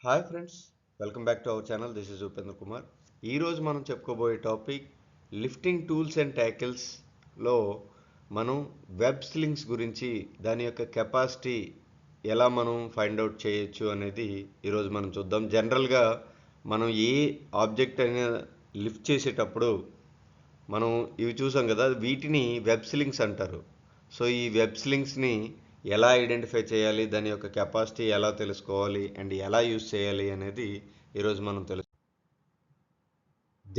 Hi friends, welcome back to our channel. This is Upendra Kumar. ఈరోజు మనం చెప్పుకోబోయే టాపిక్ లిఫ్టింగ్ టూల్స్ అండ్ ట్యాకిల్స్లో మనం web slings గురించి, దాని యొక్క కెపాసిటీ ఎలా మనం ఫైండ్ అవుట్ చేయొచ్చు అనేది ఈరోజు మనం చూద్దాం. జనరల్గా మనం ఏ ఆబ్జెక్ట్ అయినా లిఫ్ట్ చేసేటప్పుడు మనం ఇవి చూసాం కదా, వీటిని వెబ్ స్లింగ్స్ అంటారు. సో ఈ వెబ్ స్లింగ్స్ని ఎలా ఐడెంటిఫై చేయాలి, దాని యొక్క కెపాసిటీ ఎలా తెలుసుకోవాలి అండ్ ఎలా యూజ్ చేయాలి అనేది ఈరోజు మనం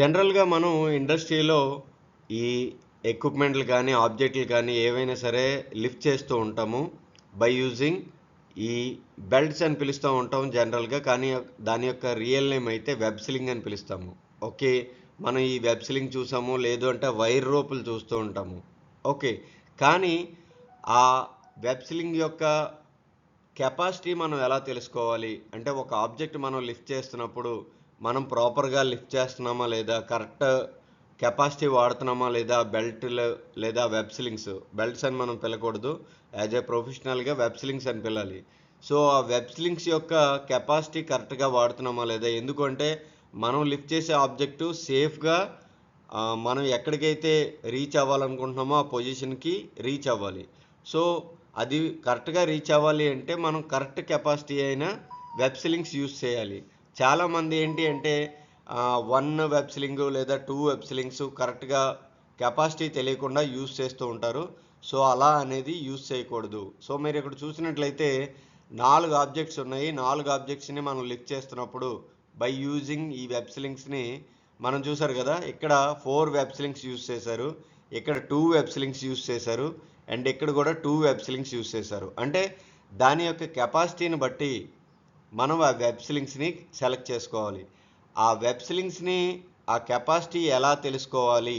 జనరల్గా మనం ఇండస్ట్రీలో ఈ ఎక్విప్మెంట్లు కానీ ఆబ్జెక్టులు కానీ ఏవైనా సరే లిఫ్ట్ చేస్తూ ఉంటాము బై యూజింగ్ ఈ బెల్ట్స్ అని పిలుస్తూ ఉంటాం జనరల్గా. కానీ దాని యొక్క రియల్ నేమ్ అయితే వెబ్ స్లింగ్ అని పిలుస్తాము. ఓకే, మనం ఈ వెబ్ స్లింగ్ చూసాము, లేదు అంటే వైర్ రోపులు చూస్తూ ఉంటాము. ఓకే, కానీ ఆ వెబ్ స్లింగ్ యొక్క కెపాసిటీ మనం ఎలా తెలుసుకోవాలి అంటే, ఒక ఆబ్జెక్ట్ మనం లిఫ్ట్ చేస్తున్నప్పుడు మనం ప్రాపర్గా లిఫ్ట్ చేస్తున్నామా లేదా, కరెక్ట్ కెపాసిటీ వాడుతున్నామా లేదా, బెల్ట్లు లేదా వెబ్ స్లింగ్స్, బెల్ట్స్ అని మనం పిలకూడదు, యాజ్ ఏ ప్రొఫెషనల్గా వెబ్ స్లింగ్స్ అని పిలాలి. సో ఆ వెబ్ స్లింగ్స్ యొక్క కెపాసిటీ కరెక్ట్గా వాడుతున్నామా లేదా, ఎందుకంటే మనం లిఫ్ట్ చేసే ఆబ్జెక్టు సేఫ్గా మనం ఎక్కడికైతే రీచ్ అవ్వాలనుకుంటున్నామో ఆ పొజిషన్కి రీచ్ అవ్వాలి. సో అది కరెక్ట్గా రీచ్ అవ్వాలి అంటే మనం కరెక్ట్ కెపాసిటీ అయిన వెబ్ స్లింగ్స్ యూస్ చేయాలి. చాలామంది ఏంటి అంటే 1 వెబ్ స్లింగ్ లేదా 2 వెబ్ స్లింగ్స్ కరెక్ట్గా కెపాసిటీ తెలియకుండా యూస్ చేస్తూ ఉంటారు. సో అలా అనేది యూస్ చేయకూడదు. సో మీరు ఇక్కడ చూసినట్లయితే 4 ఆబ్జెక్ట్స్ ఉన్నాయి. 4 ఆబ్జెక్ట్స్ని మనం లిఫ్ట్ చేస్తున్నప్పుడు బై యూజింగ్ ఈ వెబ్ స్లింగ్స్ని మనం చూసారు కదా, ఇక్కడ 4 వెబ్ స్లింగ్స్ యూస్ చేశారు, ఇక్కడ 2 వెబ్ స్లింగ్స్ యూస్ చేశారు అండ్ ఇక్కడ కూడా 2 వెబ్ స్లింగ్స్ యూస్ చేశారు. అంటే దాని యొక్క కెపాసిటీని బట్టి మనం ఆ వెబ్ స్లింగ్స్ని సెలెక్ట్ చేసుకోవాలి. ఆ వెబ్ స్లింగ్స్ని ఆ కెపాసిటీ ఎలా తెలుసుకోవాలి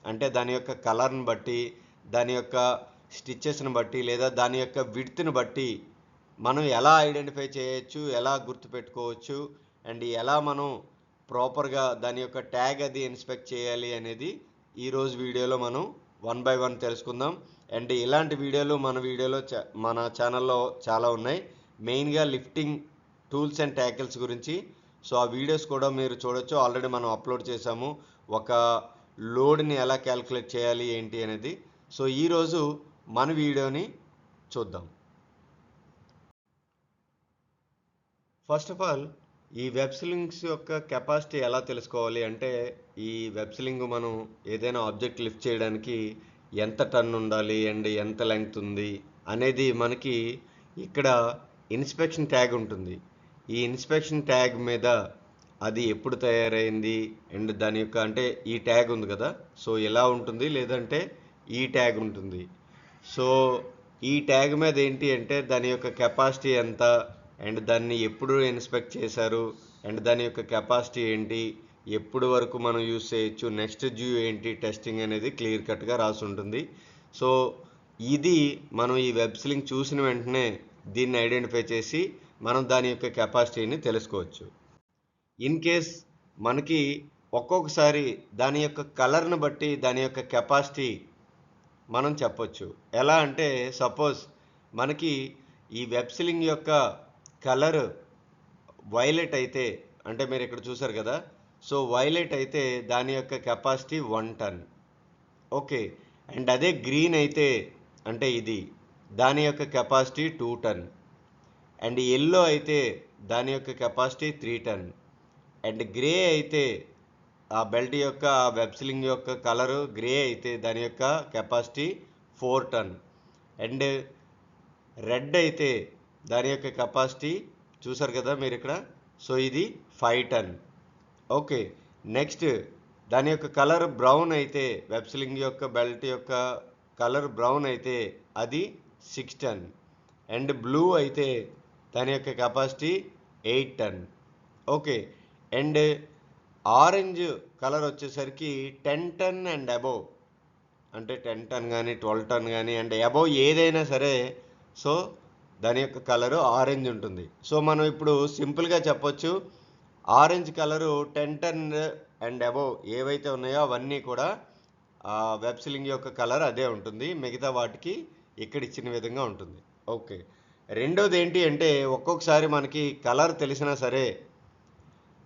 అంటే, దాని యొక్క కలర్ని బట్టి, దాని యొక్క స్టిచ్చెస్ని బట్టి, లేదా దాని యొక్క విడ్త్ని బట్టి మనం ఎలా ఐడెంటిఫై చేయొచ్చు, ఎలా గుర్తుపెట్టుకోవచ్చు అండ్ ఎలా మనం ప్రాపర్గా దాని యొక్క ట్యాగ్ అది ఇన్స్పెక్ట్ చేయాలి అనేది ఈరోజు వీడియోలో మనం 1 by 1 తెలుసుకుందాం. అండ్ ఇలాంటి వీడియోలు మన ఛానల్లో చాలా ఉన్నాయి, మెయిన్గా లిఫ్టింగ్ టూల్స్ అండ్ ట్యాకిల్స్ గురించి. సో ఆ వీడియోస్ కూడా మీరు చూడొచ్చు, ఆల్రెడీ మనం అప్లోడ్ చేసాము, ఒక లోడ్ని ఎలా క్యాలిక్యులేట్ చేయాలి ఏంటి అనేది. సో ఈరోజు మన వీడియోని చూద్దాం. ఫస్ట్ ఆఫ్ ఆల్, ఈ వెబ్ స్లింగ్స్ యొక్క కెపాసిటీ ఎలా తెలుసుకోవాలి అంటే, ఈ వెబ్ స్లింగ్ మనం ఏదైనా ఆబ్జెక్ట్ లిఫ్ట్ చేయడానికి ఎంత టన్ ఉండాలి అండ్ ఎంత లెంగ్త్ ఉంది అనేది మనకి ఇక్కడ ఇన్స్పెక్షన్ ట్యాగ్ ఉంటుంది. ఈ ఇన్స్పెక్షన్ ట్యాగ్ మీద అది ఎప్పుడు తయారైంది అండ్ దాని యొక్క అంటే ఈ ట్యాగ్ ఉంది కదా, సో ఎలా ఉంటుంది, లేదంటే ఈ ట్యాగ్ ఉంటుంది. సో ఈ ట్యాగ్ మీద ఏంటి అంటే దాని యొక్క కెపాసిటీ ఎంత అండ్ దాన్ని ఎప్పుడు ఇన్స్పెక్ట్ చేశారు అండ్ దాని యొక్క కెపాసిటీ ఏంటి, ఎప్పుడు వరకు మనం యూస్ చేయొచ్చు, నెక్స్ట్ డ్యూ ఏంటి, టెస్టింగ్ అనేది క్లియర్ కట్గా రాసి ఉంటుంది. సో ఇది మనం ఈ వెబ్ స్లింగ్ చూసిన వెంటనే దీన్ని ఐడెంటిఫై చేసి మనం దాని యొక్క కెపాసిటీని తెలుసుకోవచ్చు. ఇన్ కేస్ మనకి ఒక్కొక్కసారి దాని యొక్క కలర్ని బట్టి దాని యొక్క కెపాసిటీ మనం చెప్పొచ్చు. ఎలా అంటే, సపోజ్ మనకి ఈ వెబ్ స్లింగ్ యొక్క కలర్ వైలెట్ అయితే, అంటే మీరు ఇక్కడ చూసారు కదా, సో వైలెట్ అయితే దాని యొక్క కెపాసిటీ 1 టన్. ఓకే, అండ్ అదే గ్రీన్ అయితే అంటే ఇది, దాని యొక్క కెపాసిటీ 2 టన్. అండ్ ఎల్లో అయితే దాని యొక్క కెపాసిటీ 3 టన్. అండ్ గ్రే అయితే ఆ బెల్ట్ యొక్క వెబ్ స్లింగ్ యొక్క కలరు గ్రే అయితే దాని యొక్క కెపాసిటీ 4 టన్. అండ్ రెడ్ అయితే దాని యొక్క కెపాసిటీ చూసారు కదా మీరు ఇక్కడ, సో ఇది 5 టన్. ఓకే, నెక్స్ట్ దాని యొక్క కలర్ బ్రౌన్ అయితే, వెబ్ స్లింగ్ యొక్క బెల్ట్ యొక్క కలర్ బ్రౌన్ అయితే అది 6 టన్. అండ్ బ్లూ అయితే దాని యొక్క capacity 8 ton. Okay, and orange colour వచ్చేసరికి 10 టన్ అండ్ అబోవ్, అంటే 10 టన్ కానీ 12 టన్ కానీ అండ్ అబోవ్ ఏదైనా సరే, సో దాని యొక్క కలరు ఆరెంజ్ ఉంటుంది. సో మనం ఇప్పుడు సింపుల్గా చెప్పొచ్చు, orange colour 10 ton and above ఏవైతే ఉన్నాయో అవన్నీ కూడా వెబ్ స్లింగ్ యొక్క కలర్ అదే ఉంటుంది, మిగతా వాటికి ఇక్కడ ఇచ్చిన విధంగా ఉంటుంది. ఓకే, రెండోది ఏంటి అంటే ఒక్కొక్కసారి మనకి కలర్ తెలిసినా సరే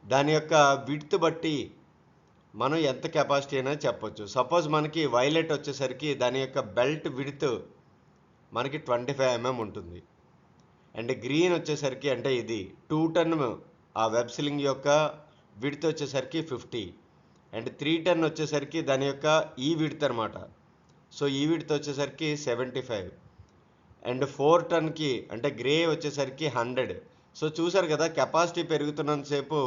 దాని యొక్క విడ్త్ బట్టి మనం ఎంత కెపాసిటీ అయినా చెప్పొచ్చు. సపోజ్ మనకి వైలెట్ వచ్చేసరికి దాని యొక్క బెల్ట్ విడ్త్ మనకి 25 mm ఉంటుంది. అండ్ గ్రీన్ వచ్చేసరికి అంటే ఇది 2 టన్ ఆ వెబ్ సిలింగ్ యొక్క విడ్త్ వచ్చేసరికి 50 అండ్ 3 టన్ వచ్చేసరికి దాని యొక్క ఈ విడ్త్ అనమాట. సో ఈ విడ్త్ వచ్చేసరికి 75 అండ్ 4 టన్కి అంటే గ్రే వచ్చేసరికి 100. సో చూసారు కదా, కెపాసిటీ పెరుగుతున్నంతసేపు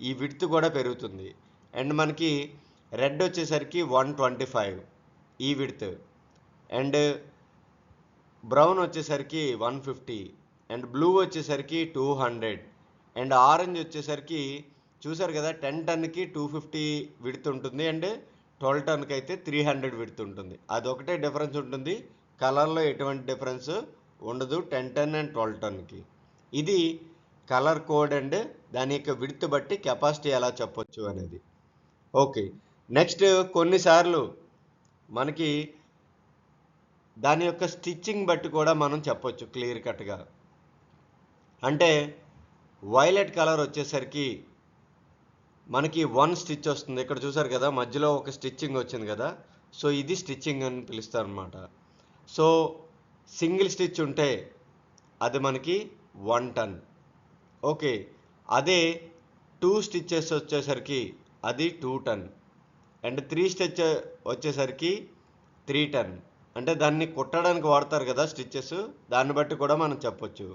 ఈ విడ్త్ కూడా పెరుగుతుంది. అండ్ మనకి రెడ్ వచ్చేసరికి 125 ఈ విడ్త్ అండ్ బ్రౌన్ వచ్చేసరికి 150 అండ్ బ్లూ వచ్చేసరికి 200 అండ్ ఆరెంజ్ వచ్చేసరికి చూసారు కదా 10 టన్కి 250 విడ్త్ ఉంటుంది అండ్ 12 టన్కి అయితే 300 విడ్త్ ఉంటుంది. అదొకటే డిఫరెన్స్ ఉంటుంది, కలర్లో ఎటువంటి డిఫరెన్స్ ఉండదు 10 టన్ అండ్ 12 టన్కి. ఇది కలర్ కోడ్ అండ్ దాని యొక్క విడ్త్ బట్టి కెపాసిటీ ఎలా చెప్పొచ్చు అనేది. ఓకే, నెక్స్ట్ కొన్నిసార్లు మనకి దాని యొక్క స్టిచ్చింగ్ బట్టి కూడా మనం చెప్పొచ్చు క్లియర్ కట్గా. అంటే వైలెట్ కలర్ వచ్చేసరికి మనకి 1 స్టిచ్ వస్తుంది. ఇక్కడ చూసారు కదా మధ్యలో ఒక స్టిచ్చింగ్ వచ్చింది కదా, సో ఇది స్టిచ్చింగ్ అని పిలుస్తారు అనమాట. సో సింగిల్ స్టిచ్ ఉంటే అది మనకి 1 టన్. ఓకే, అదే 2 స్టిచ్చెస్ వచ్చేసరికి అది 2 టన్ అండ్ 3 స్టిచ్ వచ్చేసరికి 3 టన్. అంటే దాన్ని కుట్టడానికి వాడతారు కదా స్టిచ్చెస్, దాన్ని బట్టి కూడా మనం చెప్పొచ్చు.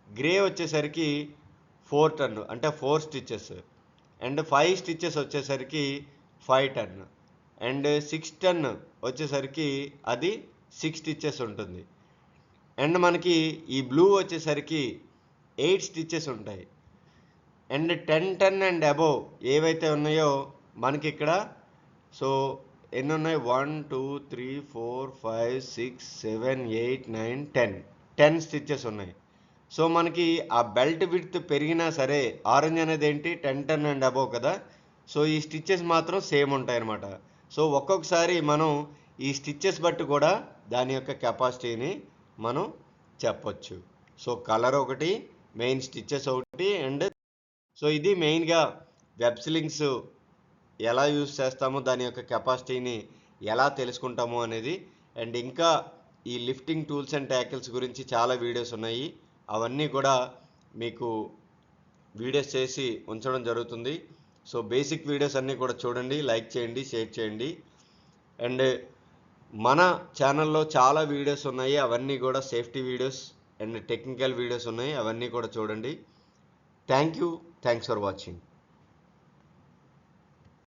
గ్రే వచ్చేసరికి 4 టన్ అంటే 4 స్టిచ్చెస్ అండ్ 5 స్టిచ్చెస్ వచ్చేసరికి 5 టన్ అండ్ 6 టన్ వచ్చేసరికి అది 6 స్టిచ్చెస్ ఉంటుంది. అండ్ మనకి ఈ బ్లూ వచ్చేసరికి 8 స్టిచ్చెస్ ఉంటాయి. అండ్ 10 టన్ అండ్ అబోవ్ ఏవైతే ఉన్నాయో మనకి ఇక్కడ సో ఎన్ని ఉన్నాయి 1 2 3 4 5 6 7 8 9 10 స్టిచ్చెస్ ఉన్నాయి. సో మనకి ఆ బెల్ట్ విడ్త్ పెరిగినా సరే ఆరెంజ్ అనేది ఏంటి 10 టన్ అండ్ అబోవ్ కదా, సో ఈ స్టిచ్చెస్ మాత్రం సేమ్ ఉంటాయి అన్నమాట. సో ఒక్కొక్కసారి మనం ఈ స్టిచ్చెస్ బట్టి కూడా దాని యొక్క కెపాసిటీని మనం చెప్పొచ్చు. సో కలర్ ఒకటి, మెయిన్ స్టిచ్చెస్ ఒకటి అండ్ సో ఇది మెయిన్గా వెబ్ సిలింగ్స్ ఎలా యూజ్ చేస్తామో దాని యొక్క కెపాసిటీని ఎలా తెలుసుకుంటామో అనేది. అండ్ ఇంకా ఈ లిఫ్టింగ్ టూల్స్ అండ్ ట్యాకిల్స్ గురించి చాలా వీడియోస్ ఉన్నాయి, అవన్నీ కూడా మీకు వీడియోస్ చేసి ఉంచడం జరుగుతుంది. సో బేసిక్ వీడియోస్ అన్నీ కూడా చూడండి, లైక్ చేయండి, షేర్ చేయండి. అండ్ మన ఛానల్లో చాలా వీడియోస్ ఉన్నాయి, అవన్నీ కూడా safety videos and technical videos ఉన్నాయి, అవన్నీ కూడా చూడండి. Thanks for watching.